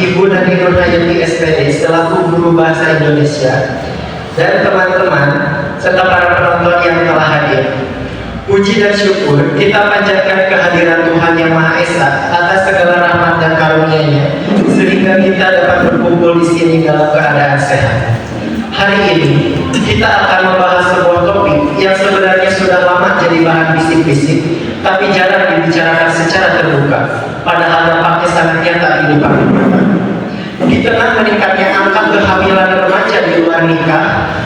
Ibu Nani Nurhayati SPD selaku guru bahasa Indonesia, dan teman-teman serta para penonton yang telah hadir. Puji dan syukur kita panjatkan kehadiran Tuhan Yang Maha Esa atas segala rahmat dan karunia-Nya sehingga kita dapat berkumpul di sini dalam keadaan sehat. Hari ini kita akan membahas sebuah topik yang sebenarnya sudah lama jadi bahan bisik-bisik, tapi jarang dibicarakan secara terbuka, padahal dampaknya sangat nyata di depan mata. Di tengah meningkatnya angka kehamilan remaja di luar nikah,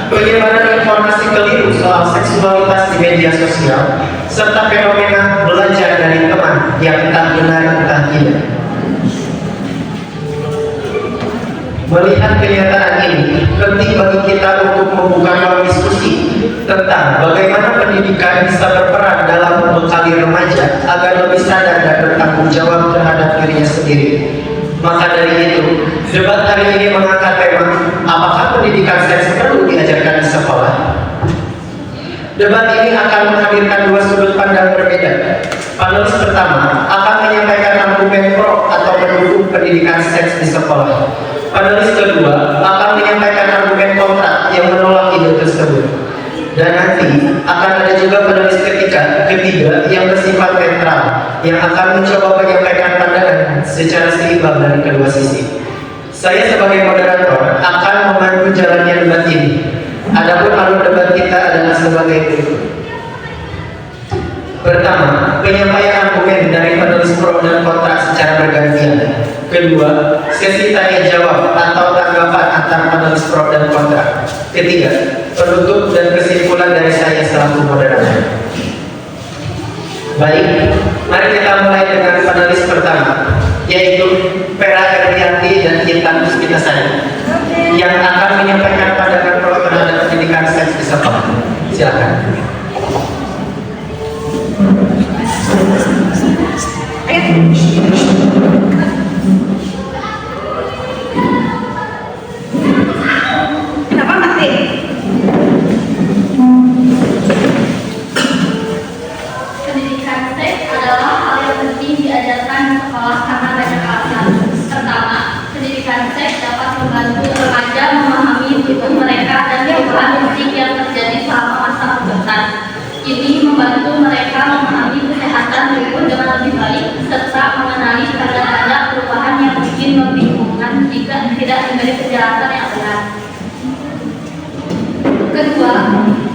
penyebaran informasi keliru soal seksualitas di media sosial, serta fenomena belajar dari teman yang entah benar entah tidak. Melihat kenyataan ini, penting bagi kita untuk membuka ruang diskusi tentang bagaimana pendidikan bisa berperan dalam membekali remaja agar lebih sadar dan bertanggung jawab terhadap dirinya sendiri. Maka dari itu, debat hari ini mengangkat tema, apakah pendidikan seks perlu diajarkan di sekolah? Debat ini akan menghadirkan dua sudut pandang berbeda. Panelis pertama akan menyampaikan argumen pro atau mendukung pendidikan seks di sekolah. Panelis kedua akan menyampaikan argumen kontra yang menolak ide tersebut. Dan nanti akan ada juga panelis ketiga yang bersifat netral, yang akan mencoba menyampaikan pandangan secara seimbang dari kedua sisi. Saya sebagai moderator akan memandu jalannya debat ini. Adapun alur debat kita adalah sebagai berikut. Pertama, penyampaian argumen dari panelis pro dan kontra secara bergantian. Kedua, sesi tanya jawab atau tanggapan antar panelis pro dan kontra. Ketiga, penutup dan kesimpulan dari saya selaku moderator. Baik, mari kita mulai dengan panelis pertama, yaitu Vera Erdianti dan Intan Puspitasari, yang akan menyampaikan pandangan pro terhadap pendidikan seks di sekolah. Silakan. Kenapa mati? Pendidikan seks adalah hal yang penting diajarkan di sekolah karena banyak alasan. Pertama, pendidikan seks dapat membantu remaja memahami tubuh mereka dan perubahan fisik yang terjadi selama masa pubertas. Ini membantu mereka memahami kesehatan tubuh dengan lebih baik serta mengenali tanda-tanda perubahan yang mungkin membingungkan jika tidak diberi penjelasan yang benar. Kedua,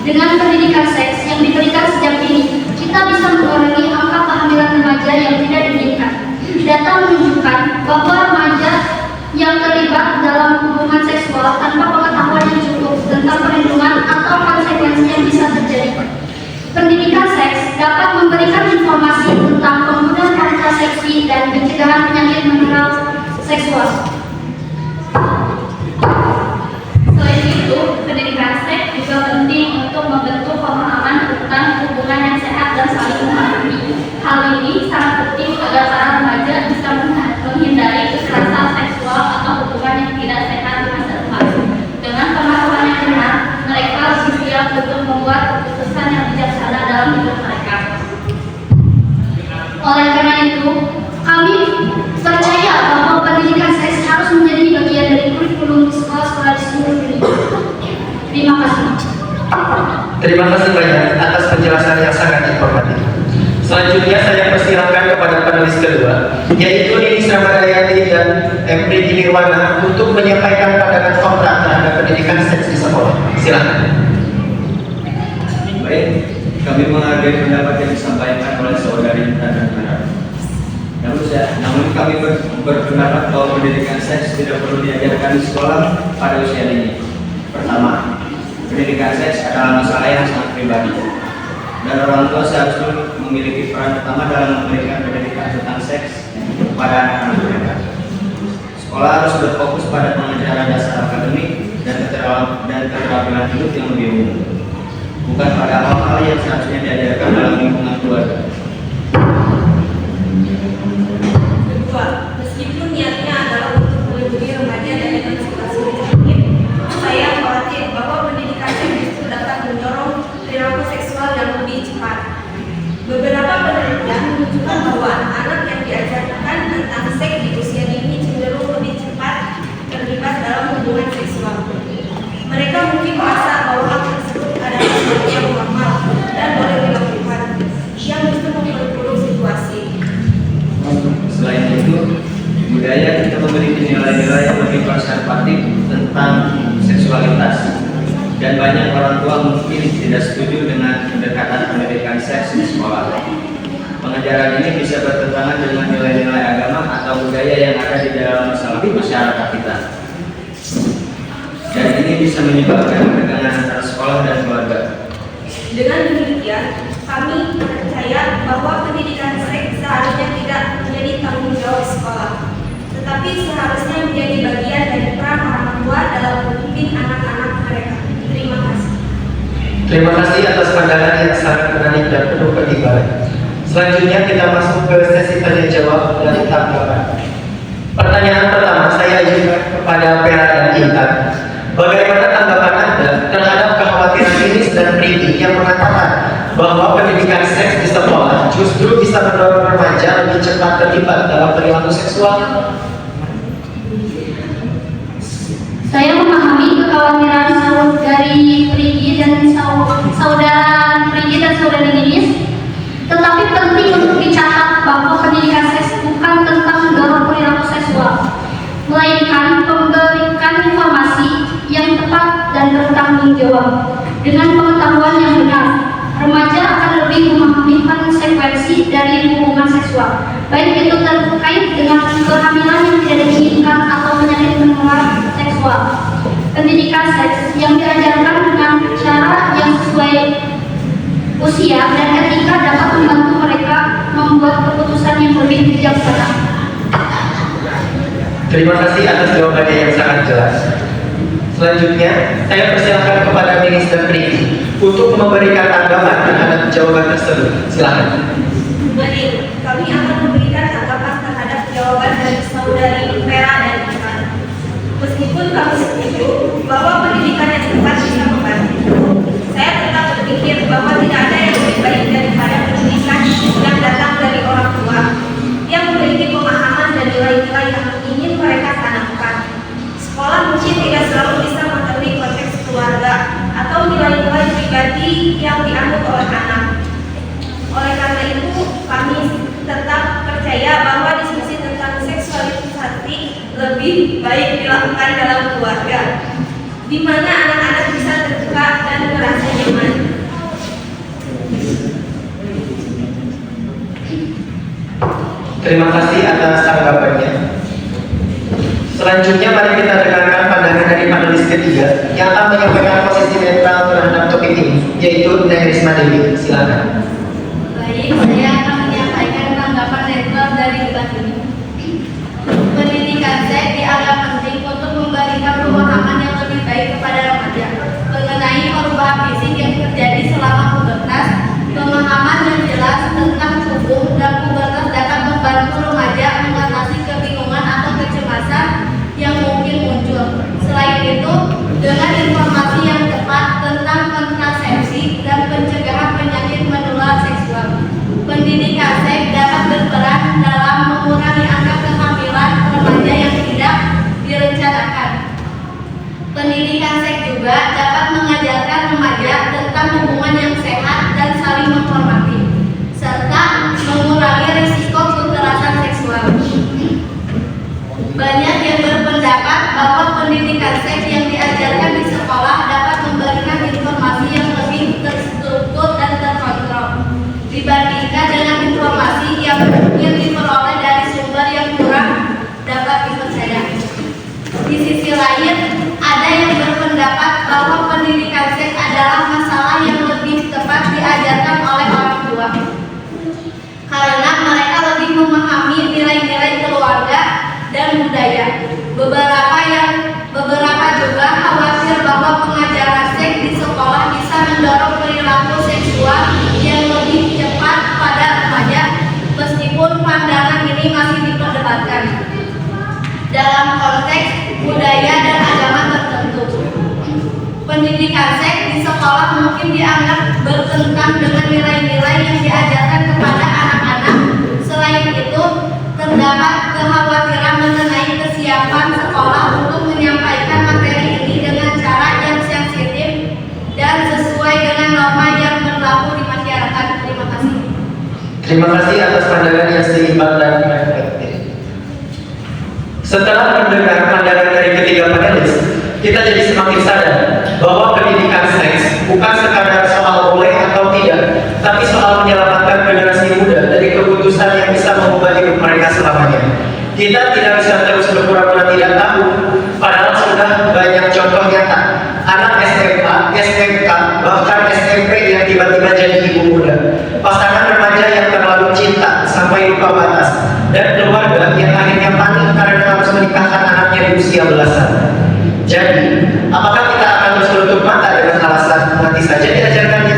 dengan pendidikan seks yang diberikan sejak dini, kita bisa mengurangi angka kehamilan remaja yang tidak diinginkan. Data menunjukkan bahwa remaja yang terlibat dalam hubungan seksual tanpa pengetahuan yang cukup tentang perlindungan atau konsekuensi yang bisa terjadi. Pendidikan seks dapat memberikan informasi tentang penggunaan kontrasepsi dan pencegahan penyakit menular seksual. Selain itu, pendidikan seks juga penting untuk membentuk pemahaman tentang hubungan yang sehat dan saling memahami. Hal ini sangat penting agar para remaja bisa menghindari kekerasan seksual atau hubungan yang tidak sehat di masa depan. Dengan pemahaman yang benar, mereka lebih siap untuk membuat keputusan yang bijaksana dalam hidup mereka. Oleh karena itu, kami percaya bahwa pendidikan seks harus menjadi bagian dari kurikulum di sekolah-sekolah di seluruh dunia. Terima kasih. Terima kasih banyak atas penjelasan yang sangat informatif. Selanjutnya saya persilakan kepada panelis kedua, yaitu Nini Samadayati dan Empri Nirwana untuk menyampaikan pandangan kontra terhadap pendidikan seks di sekolah. Silakan. Baik, kami menghargai pendapat yang disampaikan oleh saudari Intan dan Vera. Namun kami berpendapat bahwa pendidikan seks tidak perlu diajarkan di sekolah pada usia dini. Pertama, pendidikan seks adalah masalah yang sangat pribadi, dan orang tua seharusnya memiliki peran utama dalam memberikan pendidikan tentang seks kepada anak-anak mereka. Sekolah harus berfokus pada pengajaran dasar akademik dan keterampilan hidup yang lebih umum, bukan pada hal-hal yang seharusnya diajarkan dalam lingkungan keluarga. Kedua, meskipun niatnya adalah untuk melindungi remaja dari konsultasi penyakit, saya khawatir bahwa pendidikan seks justru dapat mendorong perilaku seksual yang lebih cepat. Beberapa penelitian menunjukkan bahwa anak yang diajarkan tentang seks di usia dini cenderung lebih cepat dan banyak orang tua mungkin tidak setuju dengan pendekatan pendidikan seks di sekolah. Pengajaran ini bisa bertentangan dengan nilai-nilai agama atau budaya yang ada di dalam masyarakat kita. Dan ini bisa menyebabkan ketegangan antara sekolah dan keluarga. Dengan demikian, kami percaya bahwa pendidikan seks seharusnya tidak menjadi tanggung jawab sekolah, tetapi seharusnya menjadi bagian dari peran orang tua dalam membimbing anak-anak mereka. Terima kasih. Terima kasih atas pandangan yang sangat menarik dan penuh pendidikan. Selanjutnya kita masuk ke sesi tanya jawab dan tanggapan. Pertanyaan pertama saya ajukan kepada Vera dan Intan. Bagaimana tanggapan Anda terhadap kekhawatiran Inis dan Priti yang mengatakan bahwa pendidikan seks di sekolah justru bisa mendorong remaja lebih cepat terlibat dalam perilaku seksual? Saya memahami kekhawatiran dari Prigi dan saudara Prigi dan saudari Inis, tetapi penting untuk dicatat bahwa pendidikan seks bukan tentang mendorong perilaku seksual, melainkan memberikan informasi yang tepat dan bertanggung jawab. Dengan pengetahuan yang benar, remaja akan lebih memahami konsekuensi dari hubungan seksual, baik itu terkait dengan kehamilan yang tidak diinginkan atau penyakit menular seksual. Pendidikan seks yang diajarkan dengan cara yang sesuai usia dan etika dapat membantu mereka membuat keputusan yang lebih bijaksana. Terima kasih atas jawabannya yang sangat jelas. Selanjutnya, saya persilakan kepada Minister Priti untuk memberikan tanggapan terhadap jawaban tersebut. Silakan. Baik, kami akan memberikan tanggapan terhadap jawaban dari saudari Vera dan Intan. Meskipun kami setuju bahwa pendidikan yang tepat bisa membantu, saya tetap berpikir bahwa tidak ada yang lebih baik daripada pendidikan yang datang dari orang tua yang memiliki pemahaman dan nilai-nilai yang ingin mereka tanamkan. Sekolah mungkin tidak selalu bisa mengerti konteks keluarga atau nilai-nilai pribadi yang dianut oleh anak. Oleh karena itu, kami tetap percaya bahwa diskusi tentang seksualisasi lebih baik dilakukan dalam keluarga, di mana anak-anak bisa terbuka dan merasa nyaman. Terima kasih atas tanggapannya. Selanjutnya mari kita dengarkan pandangan dari panelis ketiga yang akan menyampaikan posisi netral terhadap topik ini, yaitu Risma Dewi. Silakan. Baik, saya akan menyampaikan tanggapan netral dari debat ini. Pendidikan seks dianggap penting untuk memberikan pemahaman yang lebih baik kepada remaja mengenai perubahan fisik yang terjadi selama pubertas. Pemahaman yang jelas tentang tubuh dan pubertas dapat membantu remaja mengatasi kebingungan atau kecemasan yang mungkin muncul. Selain itu, dengan informasi yang tepat tentang kontrasepsi dan pencegahan penyakit menular seksual, pendidikan seks dapat berperan dalam mengurangi angka kehamilan remaja yang tidak direncanakan. Pendidikan seks juga dapat mengajarkan remaja tentang hubungan yang sehat dan saling menghormati, serta mengurangi risiko kekerasan seksual. Banyak yang berpendapat bahwa pendidikan seks yang diajarkan di sekolah dapat memberikan informasi yang lebih terstruktur dan terkontrol dibandingkan dengan informasi yang diperoleh dari sumber yang kurang dapat dipercaya. Di sisi lain, ada yang berpendapat bahwa pendidikan seks adalah masalah yang lebih tepat diajarkan oleh orang tua, karena mereka lebih memahami nilai-nilai keluarga dan budaya. Beberapa juga khawatir bahwa pengajaran seks di sekolah bisa mendorong perilaku seksual yang lebih cepat pada remaja, meskipun pandangan ini masih diperdebatkan dalam konteks budaya dan agama tertentu. Pendidikan seks di sekolah mungkin dianggap bertentangan dengan nilai-nilai yang diajarkan kepada anak-anak. Selain itu, terdapat kekhawatiran mengenai kesiapan sekolah untuk menyampaikan materi ini dengan cara yang sensitif dan sesuai dengan norma yang berlaku di masyarakat. Terima kasih. Terima kasih atas pandangan yang seimbang dan reflektif. Setelah mendengar pandangan dari ketiga panelis, kita jadi semakin sadar bahwa pendidikan seks bukan sekadar soal boleh atau tidak, tapi soal menyelamatkan generasi muda dari keputusan yang bisa mengubah hidup mereka selamanya. Kita tidak bisa terus berpura-pura tidak tahu, padahal sudah banyak contoh nyata. Anak SMA, SMK, bahkan SMP yang tiba-tiba jadi ibu muda. Pasangan remaja yang terlalu cinta sampai lupa batas. Dan keluarga yang akhirnya panik karena harus menikahkan anaknya di usia belasan. Jadi, apakah kita akan terus menutup mata dengan alasan nanti saja diajarkannya?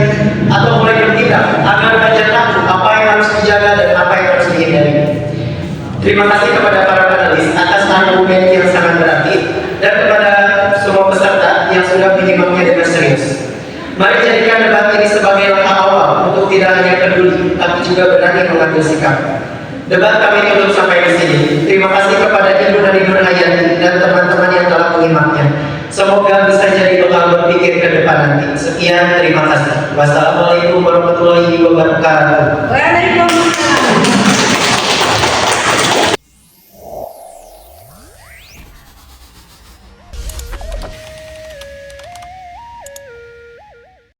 Atau mulai bertindak agar remaja tahu apa yang harus dijaga dan apa yang harus dihindari? Terima kasih kepada para panelis atas argumen yang sangat berarti dan kepada semua peserta yang sudah menyimaknya dengan serius. Mari jadikan debat ini sebagai langkah awal untuk tidak hanya peduli, tapi juga berani mengambil sikap. Debat kami tutup sampai di sini. Terima kasih kepada Ibu dari Nur Hayati dan teman-teman yang telah menyimaknya. Semoga bisa jadi bekal berpikir ke depan nanti. Sekian, terima kasih. Wassalamualaikum warahmatullahi wabarakatuh.